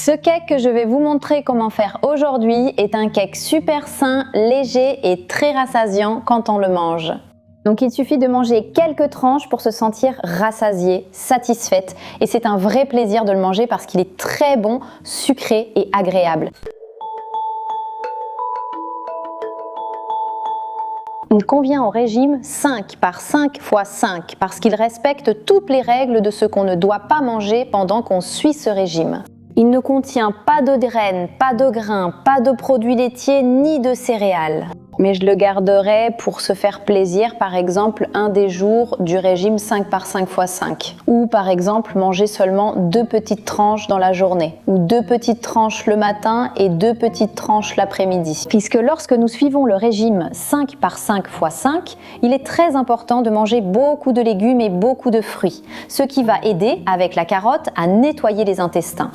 Ce cake que je vais vous montrer comment faire aujourd'hui est un cake super sain, léger et très rassasiant quand on le mange. Donc il suffit de manger quelques tranches pour se sentir rassasiée, satisfaite, et c'est un vrai plaisir de le manger parce qu'il est très bon, sucré et agréable. Il convient au régime 5 par 5 x 5 parce qu'il respecte toutes les règles de ce qu'on ne doit pas manger pendant qu'on suit ce régime. Il ne contient pas de graines, pas de grains, pas de produits laitiers ni de céréales. Mais je le garderai pour se faire plaisir, par exemple un des jours du régime 5 par 5 x 5. Ou par exemple manger seulement 2 petites tranches dans la journée. Ou 2 petites tranches le matin et 2 petites tranches l'après-midi. Puisque lorsque nous suivons le régime 5 par 5 x 5, il est très important de manger beaucoup de légumes et beaucoup de fruits. Ce qui va aider, avec la carotte, à nettoyer les intestins.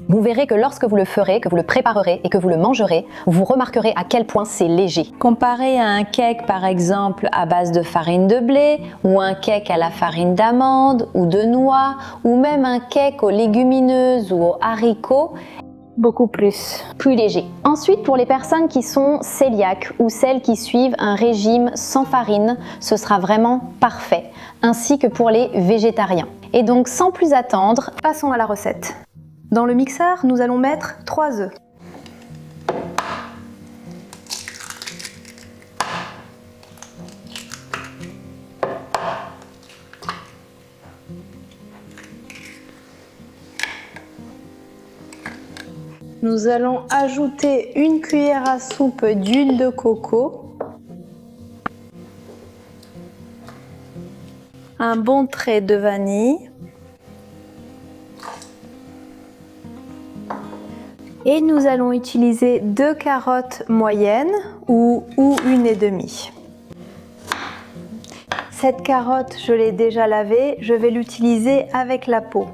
Vous verrez que lorsque vous le ferez, que vous le préparerez et que vous le mangerez, vous remarquerez à quel point c'est léger. Comparé à un cake par exemple à base de farine de blé, ou un cake à la farine d'amande ou de noix, ou même un cake aux légumineuses ou aux haricots, beaucoup plus léger. Ensuite, pour les personnes qui sont cœliaques ou celles qui suivent un régime sans farine, ce sera vraiment parfait, ainsi que pour les végétariens. Et donc sans plus attendre, passons à la recette. Dans le mixeur, nous allons mettre 3 œufs. Nous allons ajouter une cuillère à soupe d'huile de coco, un bon trait de vanille, et nous allons utiliser 2 carottes moyennes ou 1,5. Cette carotte, je l'ai déjà lavée, je vais l'utiliser avec la peau.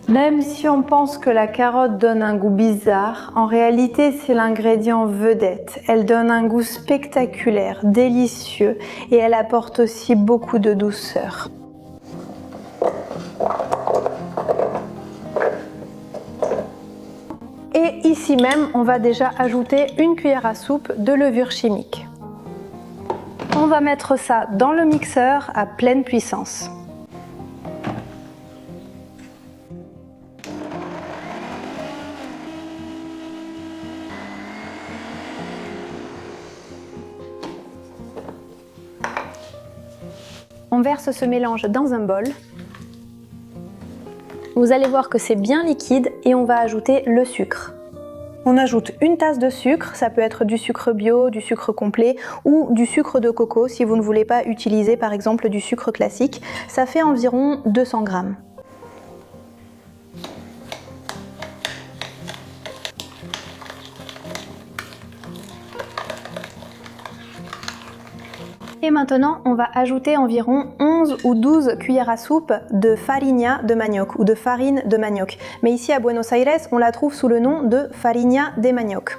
Même si on pense que la carotte donne un goût bizarre, en réalité c'est l'ingrédient vedette. Elle donne un goût spectaculaire, délicieux et elle apporte aussi beaucoup de douceur. Et ici même, on va déjà ajouter une cuillère à soupe de levure chimique. On va mettre ça dans le mixeur à pleine puissance. On verse ce mélange dans un bol. Vous allez voir que c'est bien liquide et on va ajouter le sucre. On ajoute une tasse de sucre, ça peut être du sucre bio, du sucre complet ou du sucre de coco si vous ne voulez pas utiliser par exemple du sucre classique. Ça fait environ 200 grammes. Et maintenant, on va ajouter environ 11 ou 12 cuillères à soupe de farinha de manioc ou de farine de manioc. Mais ici à Buenos Aires, on la trouve sous le nom de farinha de manioc.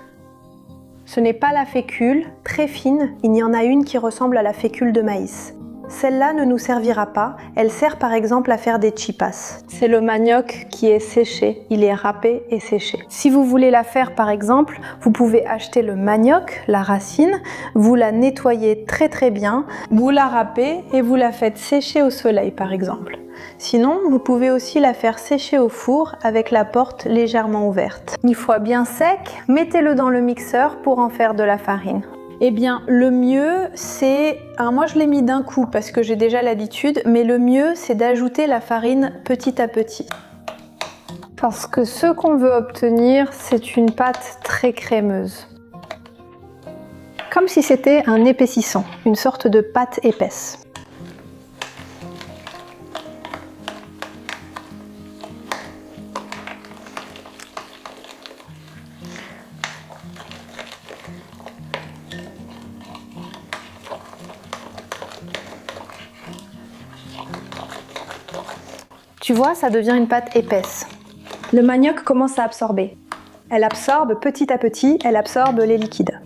Ce n'est pas la fécule, très fine, il y en a une qui ressemble à la fécule de maïs. Celle-là ne nous servira pas, elle sert par exemple à faire des chipas. C'est le manioc qui est séché, il est râpé et séché. Si vous voulez la faire par exemple, vous pouvez acheter le manioc, la racine, vous la nettoyez très bien, vous la râpez et vous la faites sécher au soleil par exemple. Sinon, vous pouvez aussi la faire sécher au four avec la porte légèrement ouverte. Une fois bien sec, mettez-le dans le mixeur pour en faire de la farine. Eh bien, le mieux, c'est... Alors moi, je l'ai mis d'un coup parce que j'ai déjà l'habitude, mais le mieux, c'est d'ajouter la farine petit à petit. Parce que ce qu'on veut obtenir, c'est une pâte très crémeuse. Comme si c'était un épaississant, une sorte de pâte épaisse. Tu vois, ça devient une pâte épaisse. Le manioc commence à absorber. Elle absorbe petit à petit, elle absorbe les liquides.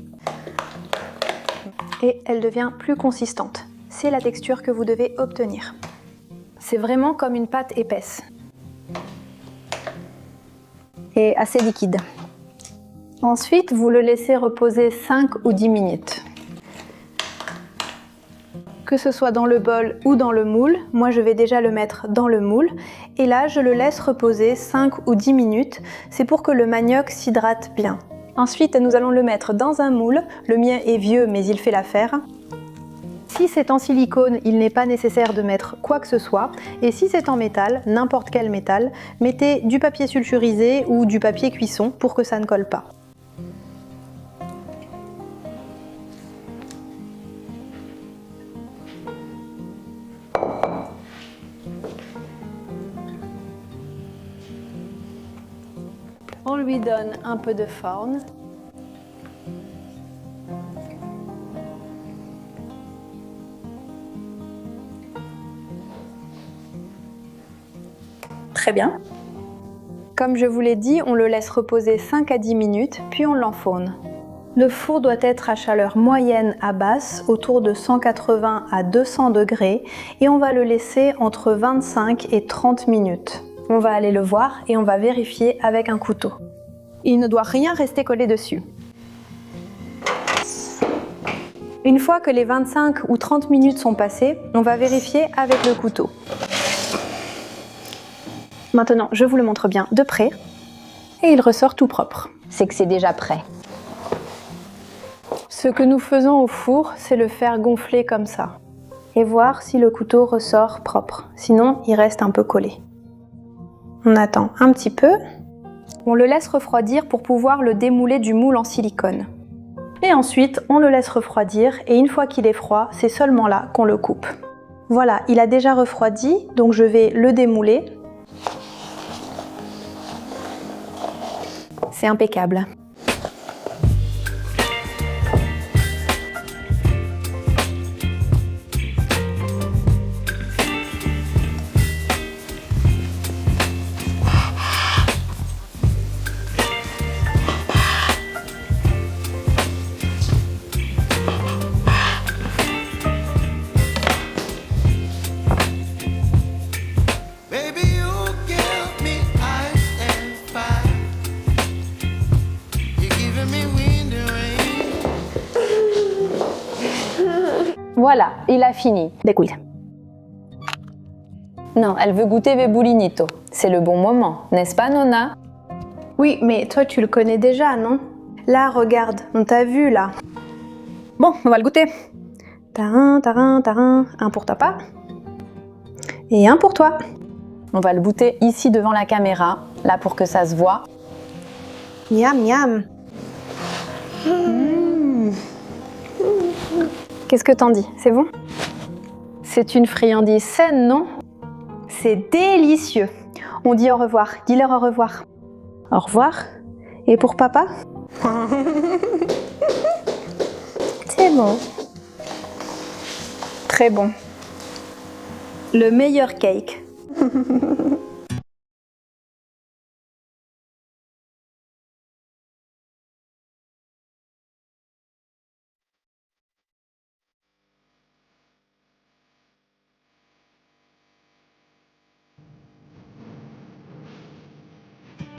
Et elle devient plus consistante. C'est la texture que vous devez obtenir. C'est vraiment comme une pâte épaisse. Et assez liquide. Ensuite, vous le laissez reposer 5 ou 10 minutes. Que ce soit dans le bol ou dans le moule, moi je vais déjà le mettre dans le moule. Et là, je le laisse reposer 5 ou 10 minutes. C'est pour que le manioc s'hydrate bien. Ensuite, nous allons le mettre dans un moule. Le mien est vieux, mais il fait l'affaire. Si c'est en silicone, il n'est pas nécessaire de mettre quoi que ce soit. Et si c'est en métal, n'importe quel métal, mettez du papier sulfurisé ou du papier cuisson pour que ça ne colle pas. On lui donne un peu de forme. Très bien. Comme je vous l'ai dit, on le laisse reposer 5 à 10 minutes, puis on l'enfaune. Le four doit être à chaleur moyenne à basse, autour de 180 à 200 degrés, et on va le laisser entre 25 et 30 minutes. On va aller le voir et on va vérifier avec un couteau. Il ne doit rien rester collé dessus. Une fois que les 25 ou 30 minutes sont passées, on va vérifier avec le couteau. Maintenant, je vous le montre bien de près. Et il ressort tout propre. C'est que c'est déjà prêt. Ce que nous faisons au four, c'est le faire gonfler comme ça. Et voir si le couteau ressort propre. Sinon, il reste un peu collé. On attend un petit peu. On le laisse refroidir pour pouvoir le démouler du moule en silicone. Et ensuite, on le laisse refroidir et une fois qu'il est froid, c'est seulement là qu'on le coupe. Voilà, il a déjà refroidi, donc je vais le démouler. C'est impeccable. Voilà, il a fini. Décuide. Non, elle veut goûter Vebulinito. C'est le bon moment, n'est-ce pas, Nonna? Oui, mais toi tu le connais déjà, non? Là, regarde, on t'a vu là. Bon, on va le goûter. Tarin, tarin, tarin. Un pour papa. Et un pour toi. On va le goûter ici devant la caméra, là pour que ça se voit. Miam, miam. Qu'est-ce que t'en dis? C'est bon? C'est une friandise saine, non? C'est délicieux. On dit au revoir. Dis-leur au revoir. Au revoir. Et pour papa? C'est bon. Très bon. Le meilleur cake.